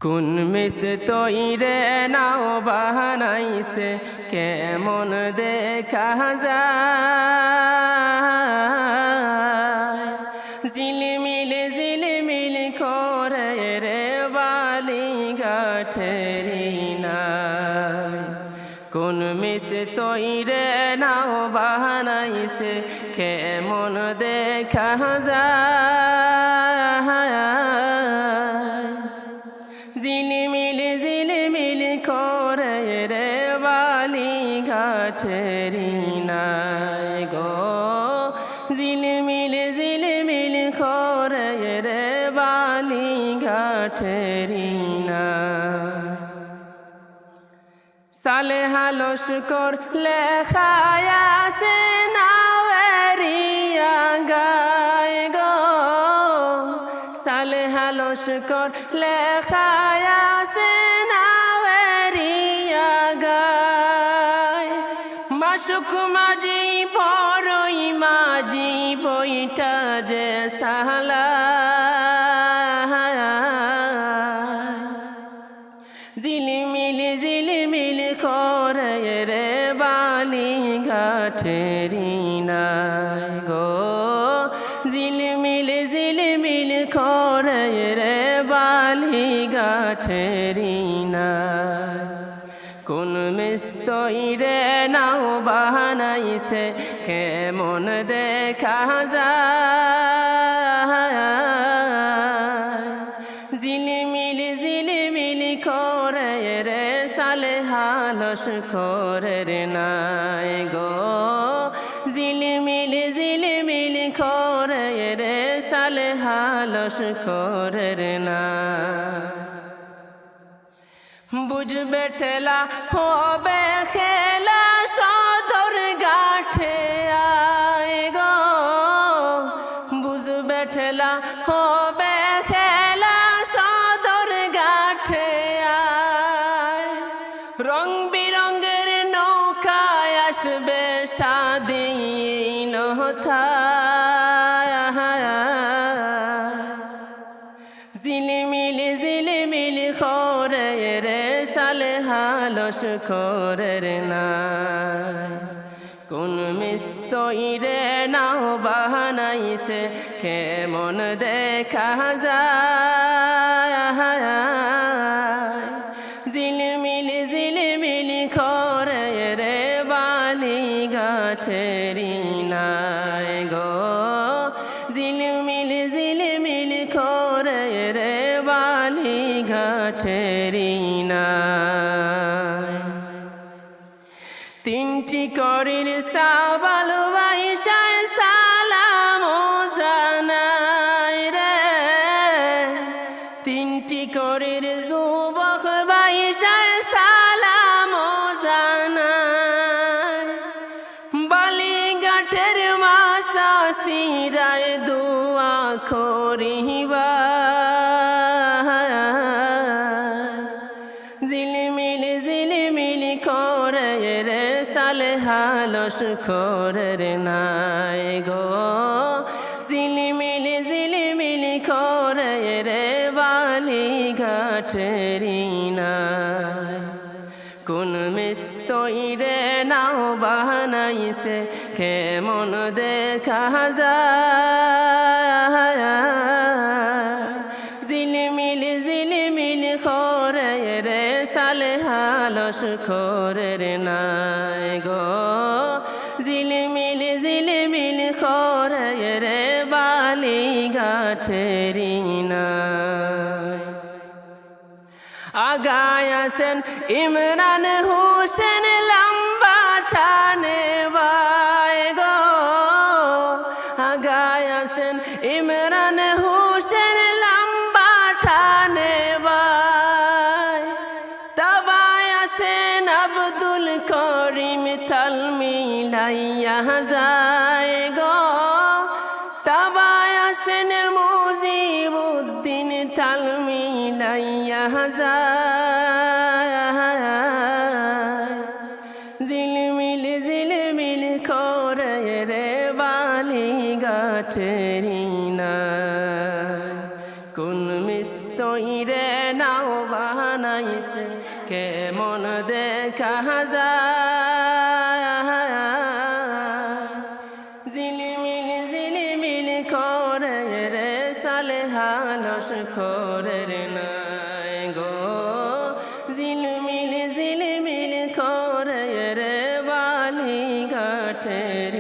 কোন মিস তৈরে নাও বানাইছে কেমন দেখা যায় ঝিলমিল ঝিলমিল করে রে বালি গাঠেরি নাই কোন মিস তৈরে নাও বানাইছে কেমন দেখা যায় ঝিলমিল ঝিলমিল করে রে বালি গাঠেরি নাই গো ঝিলমিল ঝিলমিল করে রে বালি গাঠেরি নাই সালেহা লস্কর লেখায় আছে নাওয়ারিয়া গায় গো সালেহা লস্কর লেখায় আছে নাওয়ারিয়া গায় মাসুক মাঝি বড়ই মাঝি বইটা যে সালা ঝিলমিল ঝিলমিল করে রে বালি গাঠেরি নাই গো ঝিলমিল ঝিলমিল করে রে বালি গাঠেরি নাই কোন মিস্তইরে নাও বানাইছে কেমন দেখা যায় ঝিলমিল ঝিলমিল করে রে সালেহা লস্করের নাই গো ঝিলমিল ঝিলমিল করে রে সালেহা লস্করের নাই বুঝবে ঠেলা হবে খেলা সদর গাঠে আয় গো বুঝবে ঠেলা হবে খেলা সদর গাঠে আয় রং বিরঙ্গের নৌকায় আসবে স্বাধীন ঝিলমিল ঝিলমিল করে রে সালেহা লস্করের নাই কোন মিস্তইরে নাও বানাইছে কেমন দেখা যায় ঝিলমিল ঝিলমিল করে রে বালি গাঠেরি নাই গো ঝিলমিল ঝিলমিল করে রে বালি গাঠেরি নাই তিনটি করির সাবাল বাইশায় সালাম জানাই রে তিনটি করির যুবক বাইশায় সালাম জানাই বালি গাঠের মাসা সিরায় দুয়া করিবা ঝিলমিল ঝিলমিল করে রে সালেহা লস্করের নাই গো ঝিলমিল ঝিলমিল করে রে বালি গাঠেরি নাই কোন মিস্তইরে নাও বানাইছে কেমন দেখা যায় ঝিলমিল ঝিলমিল করে রে সালেহা লস্করের নাই গো ঝিলমিল ঝিলমিল করে রে বালি গাঠেরি নাই আগায় আছেন ইমরান হোসেন লম্বা ঠানে বাই গো আগায় আছেন ইমরান হোসেন লম্বা ঠানে বাই তবায় আছেন আব্দুল করিম তাল মিলাইয়া যায় গো তবায় আছেন মুজিবউদ্দিন তাল মিলাইয়া যায় ঝিলমিল ঝিলমিল করে রে বালি গাঠেরি নাই কোন মিস্তইরে নাও দেখা যায় ঝিলমিল ঝিলমিল করে রে সালেহা লস্করের নাই গো ঝিলমিল ঝিলমিল করে রে বালি ঘাটের